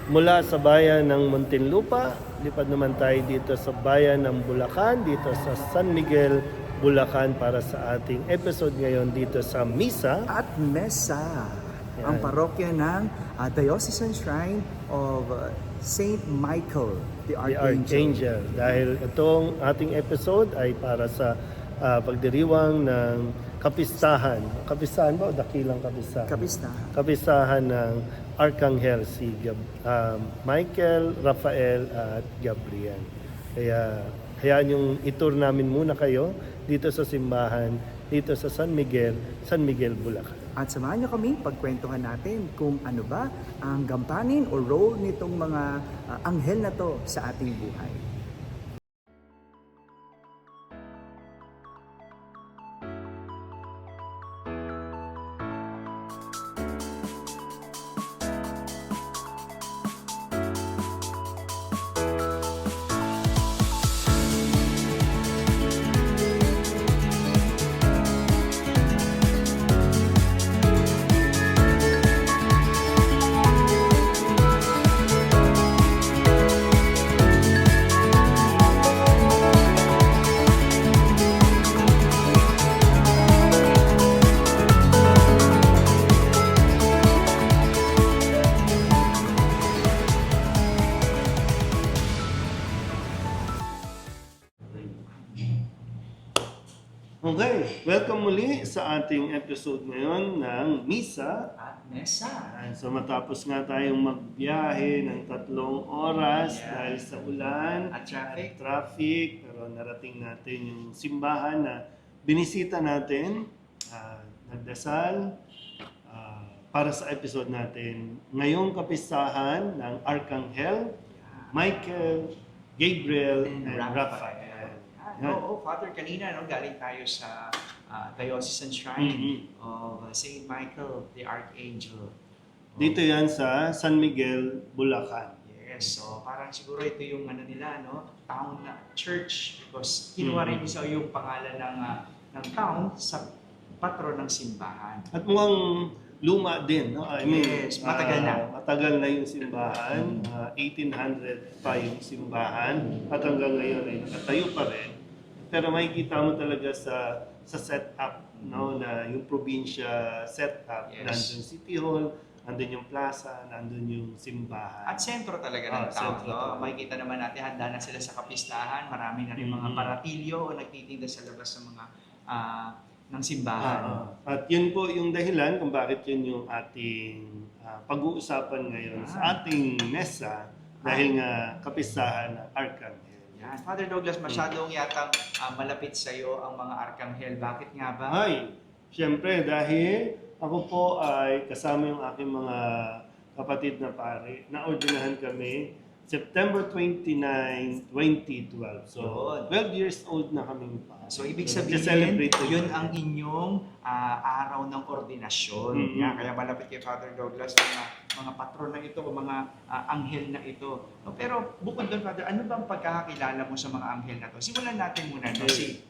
Mula sa bayan ng Muntinlupa, lipad naman tayo dito sa bayan ng Bulacan, dito sa San Miguel, Bulacan para sa ating episode ngayon dito sa Misa at Mesa, ang Yan. parokya ng Diocesan Shrine of Saint Michael the the Archangel. Archangel. Dahil itong ating episode ay para sa pagdiriwang ng kapistahan. Kapistahan ba o dakilang kapistahan? Kapistahan. Kapistahan ng Arkanghel si Michael, Rafael at Gabriel. Kaya hayaan yung itour namin muna kayo dito sa simbahan, dito sa San Miguel, Bulacan. At samahan niyo kami pagkwentuhan natin kung ano ba ang gampanin o role nitong mga anghel na to sa ating buhay. Okay, welcome muli sa ating episode ngayon ng Misa. At Mesa. So matapos nga tayong magbiyahe ng 3 oras Yeah. dahil sa ulan At traffic. traffic, pero narating natin yung simbahan na binisita natin, nagdasal para sa episode natin. Ngayong kapistahan ng Arkanghel, Michael, Gabriel, and Raphael. Yan. Oo, Father, kanina galing tayo sa Diocesan Shrine of Saint Michael the Archangel. Dito yan sa San Miguel, Bulacan. Yes, so parang siguro ito yung nila, town na church, because kinuha rin isa yung pangalan ng town sa patron ng simbahan. At mukhang luma din, no? I mean, Yes, matagal na. Matagal na yung simbahan. 1800 pa yung simbahan. At hanggang ngayon ay nakatayo pa rin. Pero makikita mo talaga sa setup, no, na yung probinsya setup. Yes. Nandun City Hall, nandun yung plaza, nandun yung simbahan. At sentro talaga ng town. Sentro talaga. Makikita naman natin, handa na sila sa kapistahan. Marami na rin mga paratilyo o nagtitinda sa labas ng mga ng simbahan. At yun po yung dahilan kung bakit yun yung ating pag-uusapan ngayon sa ating mesa dahil nga kapistahan ng Arkanghel. Yan. Father Douglas, masyadong yatang malapit sa iyo ang mga Arkanghel. Bakit nga ba? Ay, siyempre dahil ako po ay kasama yung aking mga kapatid na pare. Naordinahan kami September 29, 2012. So, Yun. 12 years old na kaming pa. So, ibig Celebrate sabihin, yun ang inyong araw ng ordinasyon. Yan, kaya malapit kay Father Douglas ang mga patron na ito o mga anghel na ito. No, pero bukod doon, Father, ano bang pagkakakilala mo sa mga anghel na to? Simulan natin muna si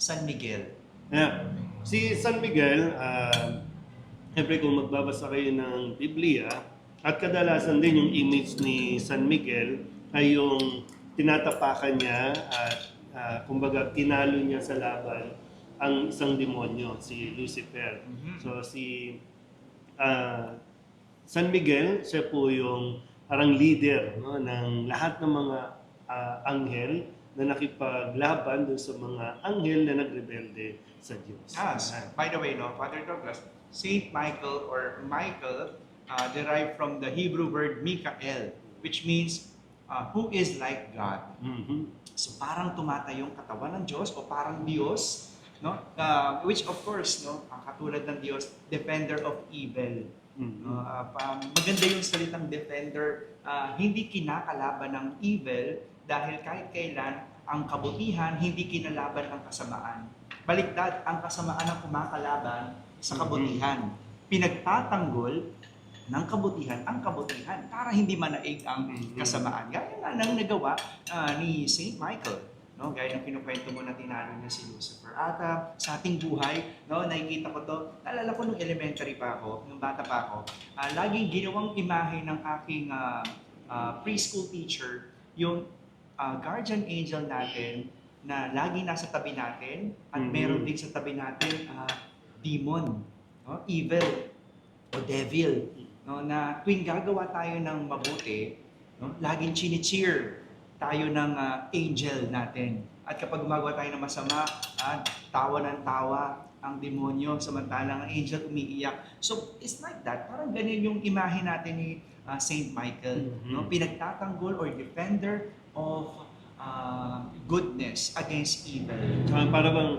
San Miguel. Yeah. Si San Miguel, siyempre kung magbabasa kayo ng Biblia, at kadalasan din yung image ni San Miguel ay yung tinatapakan niya at kumbaga tinalo niya sa laban ang isang demonyo, si Lucifer. So si San Miguel, siya po yung parang leader, no, ng lahat ng mga anghel na nakipaglaban doon sa mga anghel na nagrebelde sa Diyos. By the way, Father Douglas, Saint Michael or Michael derived from the Hebrew word Mikael, which means who is like God. So parang tumatayong katawan ng Diyos o parang Diyos, no? Which of course, katulad ng Diyos, defender of evil. Maganda yung salitang defender, hindi kinakalaban ng evil dahil kahit kailan ang kabutihan hindi kinalaban ng kasamaan. Baliktad, ang kasamaan ang kumakalaban sa kabutihan. Pinagtatanggol ng kabutihan ang kabutihan para hindi manaig ang kasamaan. Gaya nga nang nagawa ni Saint Michael. no? Gaya ng kinukwento mo na tinalo niya si Lucifer. At sa ating buhay, no, nakikita ko to, naalala ko nung elementary pa ako, nung bata pa ako, laging ginawang imahe ng aking preschool teacher, yung guardian angel natin na lagi nasa tabi natin at meron din sa tabi natin demon, no? Evil o devil, no? Na tuwing gagawa tayo ng mabuti, no? Laging chini-cheer tayo ng angel natin. At kapag gumagawa tayo ng masama, tawa ng tawa ang demonyo, samantalang ang angel umiiyak. So, it's like that. Parang ganun yung imahe natin ni Saint Michael. No? Pinagtatanggol or defender of goodness against evil. Para bang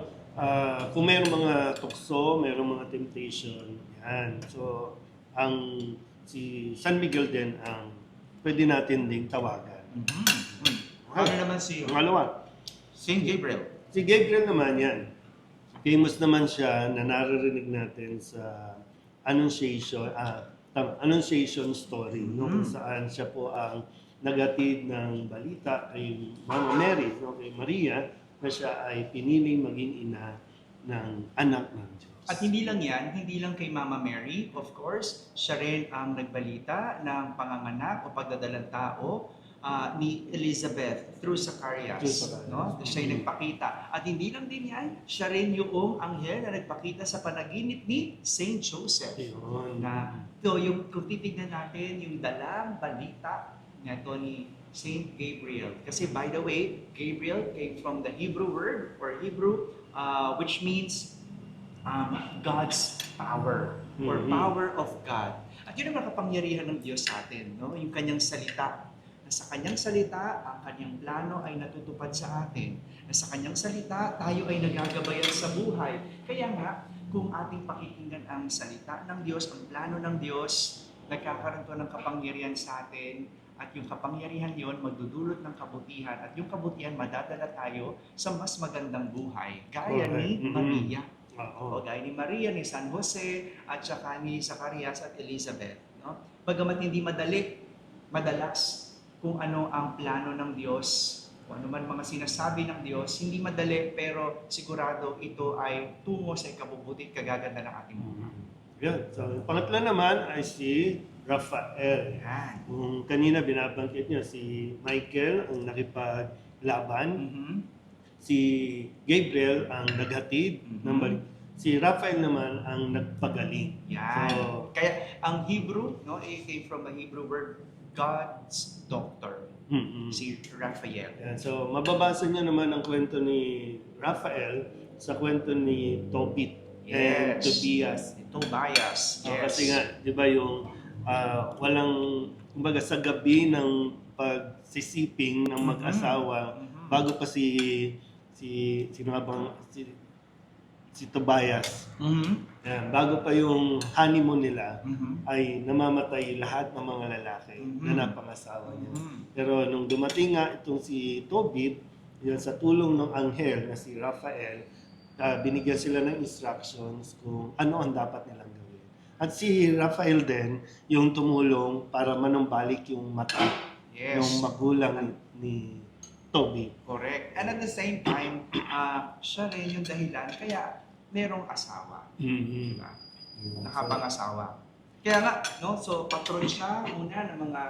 kung mayroong mga tukso, mayroong mga temptation, yan. So, si San Miguel din ang pwede natin ding tawagan. Ano naman si Pangalawa, Saint Gabriel? si Gabriel naman yan. Famous naman siya na naririnig natin sa Annunciation story, no? Kung saan siya po ang nagatid ng balita kay Mama Mary, no? Kay Maria, na siya ay piniling maging ina ng anak ng Diyos. At hindi lang yan, hindi lang kay Mama Mary, of course, siya rin ang nagbalita ng panganganak o pagdadalang tao ni Elizabeth through Zacharias. No? Siya yung nagpakita. At hindi lang din yan, siya rin yung anghel na nagpakita sa panaginip ni Saint Joseph. Ayun. Na ito, kung titignan natin, yung dalang balita nito ni Saint Gabriel. Kasi by the way, Gabriel came from the Hebrew word or Hebrew, which means God's power or power of God. At yun ang makapangyarihan ng Diyos sa atin, no? Yung kanyang salita. Na sa kanyang salita, ang kanyang plano ay natutupad sa atin. Na sa kanyang salita, tayo ay nagagabayan sa buhay. Kaya nga, kung ating pakikinggan ang salita ng Diyos, ang plano ng Diyos, nagkakaroon to ng kapangyarihan sa atin, at yung kapangyarihan yon magdudulot ng kabutihan, at yung kabutihan madadala tayo sa mas magandang buhay. Gaya ni Maria. O gaya ni Maria, ni San Jose, at saka ni Zacharias at Elizabeth. No? Bagamat hindi madalas kung ano ang plano ng Diyos, kung ano man mga sinasabi ng Diyos, hindi madali, pero sigurado ito ay tungo sa ikabubuti at kagaganda ng ating buhay. Yan. So, pangatlo naman ay si Raphael. Yan. Kung kanina binabanggit niya, si Michael ang nakipaglaban, si Gabriel ang naghatid ng balik. Si Raphael naman ang nagpagaling. Yan. So, Kaya ang Hebrew, no, it came from the Hebrew word God's doctor. Si Raphael. yan. So, mababasa niyo naman ang kwento ni Raphael sa kwento ni Tobit and Tobias. Tobias. Yes. Kasi nga, di ba yung walang, kumbaga sa gabi ng pagsisiping ng mag-asawa, bago pa sino nga bang, si Tobias. Yan, bago pa yung honeymoon nila, ay namamatay lahat ng mga lalaki na napangasawa niya. Pero nung dumating nga itong si Tobit, yun, sa tulong ng anghel na si Raphael, binigyan sila ng instructions kung ano ang dapat nilang gawin. At si Raphael din, yung tumulong para manumbalik yung mata ng magulang ni Toby. Correct. And at the same time, siya rin yung dahilan kaya merong asawa. Diba? Nakapangasawa. Kaya nga, no? So patron siya una ng mga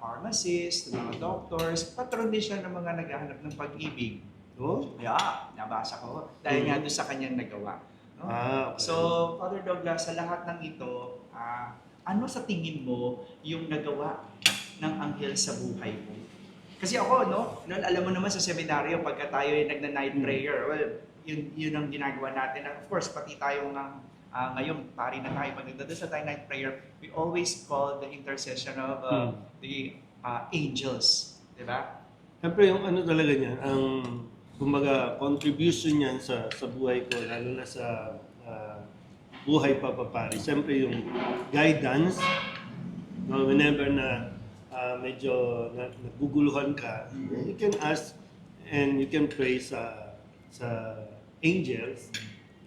pharmacists, ng mga doctors, patron din siya ng mga naghahanap ng pag-ibig. Oh? Yeah, nabasa ko. Dahil nga doon sa kanyang nagawa. No? Okay. So, Father Douglas, sa lahat ng ito, ano sa tingin mo yung nagawa ng anghel sa buhay mo? Kasi ako, no, alam mo naman sa seminaryo, pagka tayo ay nagna-night prayer, well, yun ang ginagawa natin. And of course, pati tayo ngayon, pari na tayo, pag nagdadasal tayo night prayer, we always call the intercession of the angels. Diba? Siyempre yung ano talaga niya, ang kumbaga contribution niyan sa buhay ko, lalo na sa buhay papapari. Siyempre yung guidance, no, whenever na medyo naguguluhan ka, you can ask and you can pray sa angels,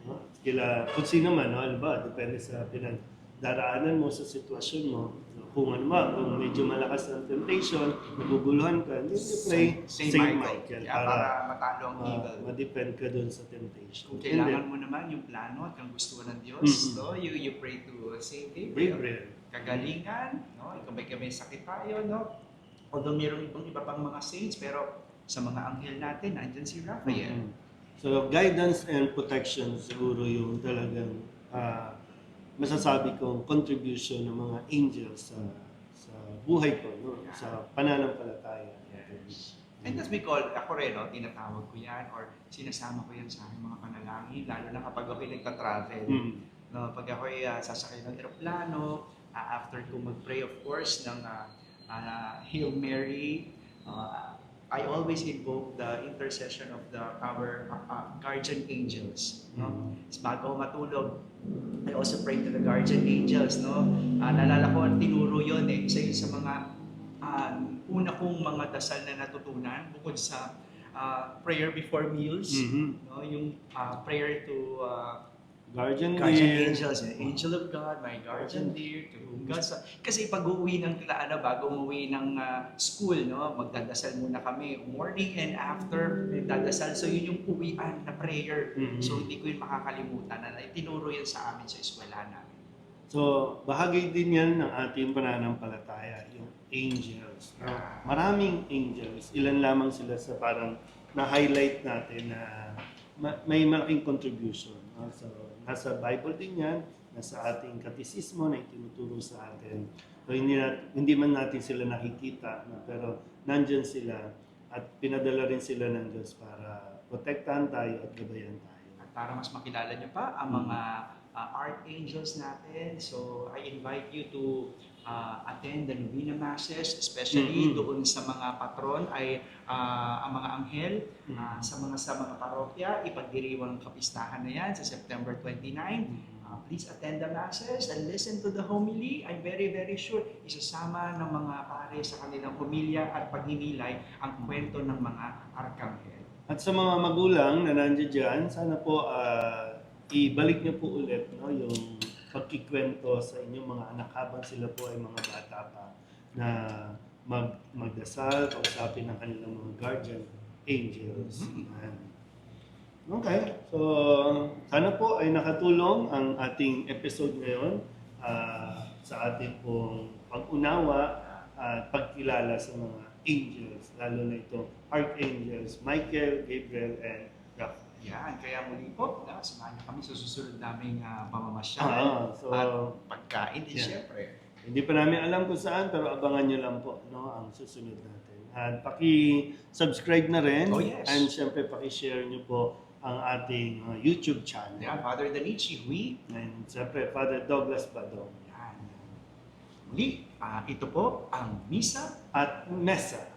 no? Kila kung sino man, no? Ano ba, depende sa pinagdaraanan mo, sa sitwasyon mo. So, kung ano ba, kung medyo malakas ang temptation, naguguluhan ka, then you pray Saint Saint Michael. Michael Yeah, para matalo ang evil. ma-depend ka dun sa temptation. Kung And kailangan then, mo naman yung plano at ang gusto ng Diyos, Mhm. no? You pray to Saint Gabriel. Gabriel. Kagalingan, no? Ikaw may sakit tayo, no? Although mayroong iba pang mga saints, pero sa mga anghel natin, nandyan si Raphael. Mhm. So, guidance and protection siguro yung talagang masasabi kong contribution ng mga angels sa buhay ko, no? Sa pananampalataya. Yes. And that's because ako rin, no, tinatawag ko yan or sinasama ko yan sa aking mga panalangin, lalo na kapag ako'y nagta-travel. Mm. No, pag ako'y sasakay ng aeroplano, after ko mag-pray of course ng Hail Mary, I always invoke the intercession of our guardian angels. No? So, bago ako matulog, I also pray to the guardian angels. No? Naalala ko, tinuro yun eh. Isa yun sa mga una kong mga dasal na natutunan bukod sa prayer before meals. Mhm. No? Yung prayer to Guardian guardian dear. angels, angel of God, my guardian dear, to whom God sa... Kasi pag uuwi ng bago umuwi ng school, no, magdadasal muna kami, morning and after, magdadasal. So yun yung uwian na prayer. Mhm. So hindi ko yun makakalimutan. Na tinuro yan sa amin sa eskwelahan namin. So, bahagi din yan ng ating pananampalataya, yung angels. No? Maraming angels. Ilan lamang sila sa parang na-highlight natin na may malaking contribution. No? So, nasa Bible din yan, nasa ating katisismo na itinuturo sa atin. So, hindi man natin sila nakikita, no? Pero nandyan sila at pinadala rin sila ng Diyos para protektahan tayo at gabayan tayo. At para mas makilala nyo pa ang mga archangels natin, so I invite you to attend the Novena Masses, especially doon sa mga patron ay ang mga anghel, sa mga parokya, ipagdiriwang kapistahan na yan sa September 29. Please attend the Masses and listen to the homily. I'm very, very sure isasama ng mga pare sa kanilang homilya at pagninilay ang kwento ng mga arkanghel. At sa mga magulang na nandiyan dyan, sana po ibalik niyo po ulit, no, yung pagkikwento sa inyong mga anak habang sila po ay mga bata pa na magdasal, kausapin ng kanilang mga guardian angels. Okay, so sana po ay nakatulong ang ating episode ngayon sa ating pong pag-unawa at pagkilala sa mga angels, lalo na itong archangels, Michael, Gabriel, and Raphael. Yan, kaya muli po, samahan niyo kami sa susunod naming pamamasyal at pagkain din syempre. Hindi pa namin alam kung saan, pero abangan nyo lang po, no, ang susunod natin. At paki-subscribe na rin. Oh, yes. And syempre paki-share nyo po ang ating YouTube channel. Yan, Father Danichi Hui. And syempre, Father Douglas Badong. Yan. Muli, ito po ang Misa At Mesa.